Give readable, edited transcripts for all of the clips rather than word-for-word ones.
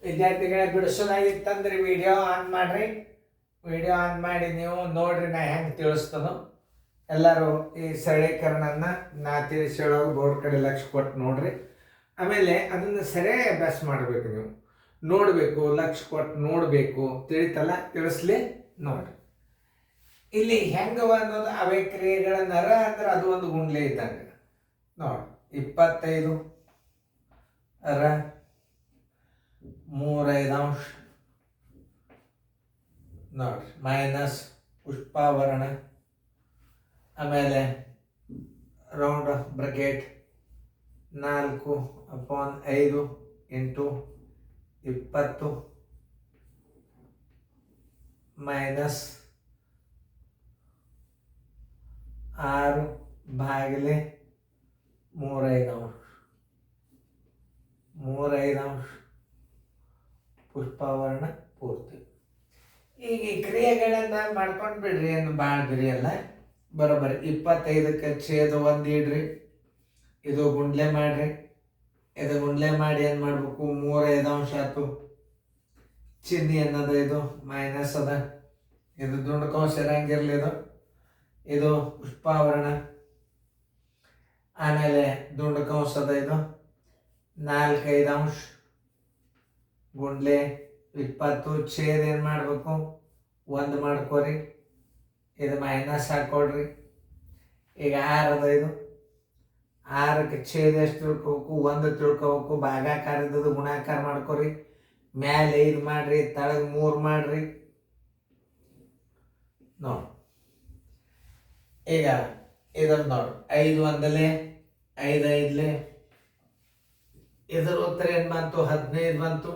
ವಿದ್ಯಾರ್ಥಿಗಳೇ, ಬಿಡಿಸೋದಾಗಿತ್ತಂದ್ರೆ video on ಮಾಡಿರಿ. Video on ಮಾಡಿ ನೀವು ನೋಡ್ರಿ ನಾ ಹೆಂಗೆ ತಿಳಿಸ್ತನೋ. ಎಲ್ಲರೂ ಈ ಸರಳೀಕರಣನ ನಾ ತಿಳಿಸಿ ಹೇಳೋದು ಬೋರ್ಡ್ ಕಡೆ ಲಕ್ಷ್ಯ ಕೊಟ್ಟು ನೋಡ್ರಿ. ಆಮೇಲೆ ಅದನ್ನು ಸರಿಯಾಗಿ ಅಭ್ಯಾಸ ಮಾಡಬೇಕು. ನೀವು ನೋಡಬೇಕು, ಲಕ್ಷ್ಯ ಕೊಟ್ಟು ನೋಡಬೇಕು. ತಿಳಿತಲ್ಲ, ತಿಳಿಸ್ಲಿ ನೋಡ್ರಿ. ಇಲ್ಲಿ ಹೆಂಗವ ಅನ್ನೋದು ಅವೇ ಕ್ರಿಯೆಗಳ ನರ ಅಂದ್ರೆ ಅದು ಒಂದು ಗುಂಡ್ಲೆ ಇದ್ದಂಗೆ ನೋಡಿ. 25 ರ 3/5 ನೋಡ್ರಿ ಮೈನಸ್ ಪುಷ್ಪಾವರಣ, ಆಮೇಲೆ ರೌಂಡ್ ಬ್ರಕೆಟ್ 4/5 ಇಂಟು 20 ಮೈನಸ್ 6/3/5 ಪುಷ್ಪಾವರಣ ಪೂರ್ತಿ. ಈಗ ಈ ಕ್ರಿಯೆಗಳನ್ನು ಮಾಡ್ಕೊಂಡು ಬಿಡ್ರಿ, ಏನು ಭಾಳ ಬಿರಿ ಅಲ್ಲ. ಬರೋಬ್ಬರಿ 25ಕ್ಕೆ ಛೇದ 1 ಇಡ್ರಿ. ಇದು ಗುಂಡ್ಲೆ ಮಾಡ್ರಿ. ಇದು ಗುಂಡ್ಲೆ ಮಾಡಿ ಏನು ಮಾಡಬೇಕು, 3/5 ಆಯ್ತು. ಚಿಹ್ನೆ ಅನ್ನೋದು ಇದು ಮೈನಸ್ ಅದ. ಇದು ದುಂಡಕಂಶ ಇರಂಗಿರಲಿ. ಇದು ಪುಷ್ಪಾವರಣ, ಆಮೇಲೆ ದುಂಡಕಂಶ ಅದ. ಇದು 4/5 ಗುಂಡ್ಲೆ 20 ಛೇದ ಏನು ಮಾಡಬೇಕು, 1 ಮಾಡ್ಕೋರಿ. ಇದು ಮೈನಸ್ ಹಾಕೊಳ್ರಿ. ಈಗ 6 ಅದ. ಇದು 6ಕ್ಕೆ ಛೇದ ಎಷ್ಟು ತಿಳ್ಕೊಬೇಕು, 1 ತಿಳ್ಕೊಬೇಕು. ಭಾಗಾಕಾರ ಇದ್ದದ್ದು ಗುಣಾಕಾರ ಮಾಡ್ಕೊರಿ. ಮ್ಯಾಲೆ 5 ಮಾಡ್ರಿ, ತಳಗೆ 3 ಮಾಡ್ರಿ. ನೋಡಿ ಈಗ ಇದನ್ನು ನೋಡಿ, 5 1 5 5 ಇದರ ಉತ್ತರ ಏನು ಬಂತು, 15 ಬಂತು.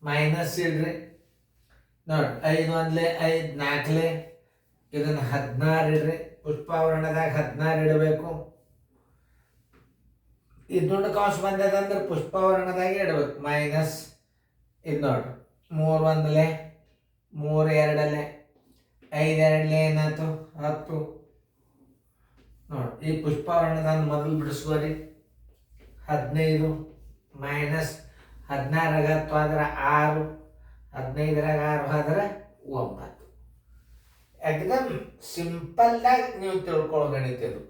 ಮೈನಸ್ ಇಡ್ರಿ. ನೋಡಿ 5 1 5 4 ಇದನ್ನು 16 ಇಡ್ರಿ. ಪುಷ್ಪಾವರಣದಾಗ 16 ಇಡಬೇಕು. ಈ ದುಂಡಕಂಶ ಬಂದದಂದ್ರೆ ಪುಷ್ಪಾವರಣದಾಗೆ ಇಡಬೇಕು. ಮೈನಸ್ ಇದು ನೋಡಿ, 3 1 3 2 5 2 ಏನಾಯ್ತು, 10. ನೋಡಿ ಈ ಪುಷ್ಪಾವರಣದ ಮೊದಲು ಬಿಡಿಸ್ಕೋರಿ. 15 ಮೈನಸ್ 16 10 ಆದ್ರೆ 6, 15 6 ಆದ್ರೆ 9. ಎಕ್ದಮ್ ಸಿಂಪಲ್ಲಾಗಿ ನೀವು ತಿಳ್ಕೊಳ್ಳೋ ಗಣಿತ ಇದು.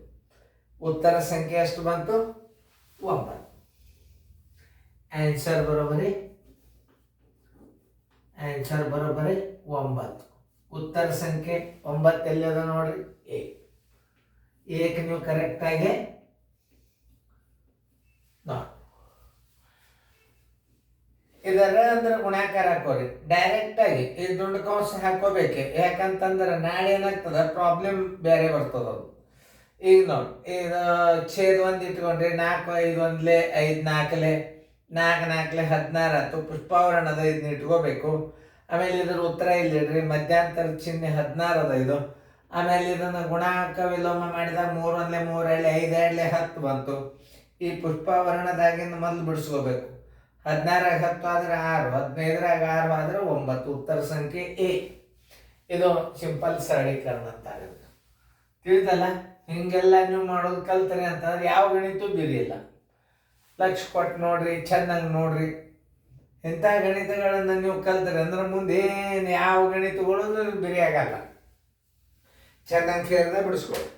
ಉತ್ತರ ಸಂಖ್ಯೆ ಎಷ್ಟು ಬಂತು, 9. ಆನ್ಸರ್ ಬರೋಬರಿ 9. ಉತ್ತರ ಸಂಖ್ಯೆ 9 ಎಲ್ಲಿದೆ ನೋಡ್ರಿ, ಏಕೆ ನೀವು ಕರೆಕ್ಟಾಗಿ ನೋಡಿ. ಇದರ ಅಂದ್ರೆ ಗುಣಾಕಾರ ಹಾಕೋರಿ. ಡೈರೆಕ್ಟ್ ಆಗಿ ಈ ದುಂಡಕಂಶ ಹಾಕೋಬೇಕೆ. ಯಾಕಂತಂದ್ರೆ ನಾಳೆ ಏನಾಗ್ತದ, ಪ್ರಾಬ್ಲಮ್ ಬೇರೆ ಬರ್ತದ. ಅದು ಈಗ ನೋಡಿ, ಇದು ಛೇದ 1 ಇಟ್ಕೊಂಡ್ರಿ. 4 5 1 5 4 4 4 16 ಆಯ್ತು. ಪುಷ್ಪಾವರಣದ ಇದನ್ನ ಇಟ್ಕೋಬೇಕು. ಆಮೇಲೆ ಇದ್ರ ಉತ್ತರ ಇಲ್ಲಿ ಇಡ್ರಿ. ಮಧ್ಯಾಂತರ ಚಿಹ್ನೆ 16 ಅದ ಇದು. ಆಮೇಲೆ ಇದನ್ನು ಗುಣಾಂಕ ವಿಲೋಮ ಮಾಡಿದಾಗ 3 1 3 2 5 2 10 ಬಂತು. ಈ ಪುಷ್ಪಾವರಣದಾಗಿಂದ ಮೊದಲು ಬಿಡಿಸ್ಕೋಬೇಕು. 16 10 ಆದ್ರೆ 6, 15 6 ಆದ್ರೆ 9. ಉತ್ತರ ಸಂಖ್ಯೆ ಎ. ಇದು ಸಿಂಪಲ್ ಸರಳೀಕರಣ ಅಂತ ಆಗುತ್ತೆ. ತಿಳಿದಲ್ಲ? ಹಿಂಗೆಲ್ಲ ನೀವು ಮಾಡೋದು ಕಲ್ತ್ರಿ ಅಂತಂದ್ರೆ ಯಾವ ಗಣಿತ ಬಿರಿಯಿಲ್ಲ. ಲಕ್ಷ್ಯ ಕೊಟ್ಟು ನೋಡ್ರಿ, ಚೆನ್ನಾಗಿ ನೋಡ್ರಿ. ಇಂಥ ಗಣಿತಗಳನ್ನು ನೀವು ಕಲ್ತ್ರಿ ಅಂದ್ರೆ ಮುಂದೆ ಏನು ಯಾವ ಗಣಿತಗಳು ಬಿರಿ ಆಗಲ್ಲ. ಚೆನ್ನಾಗಿ ಕೇಳಿದ್ರೆ ಬಿಡಿಸ್ಕೊಳ್ರಿ.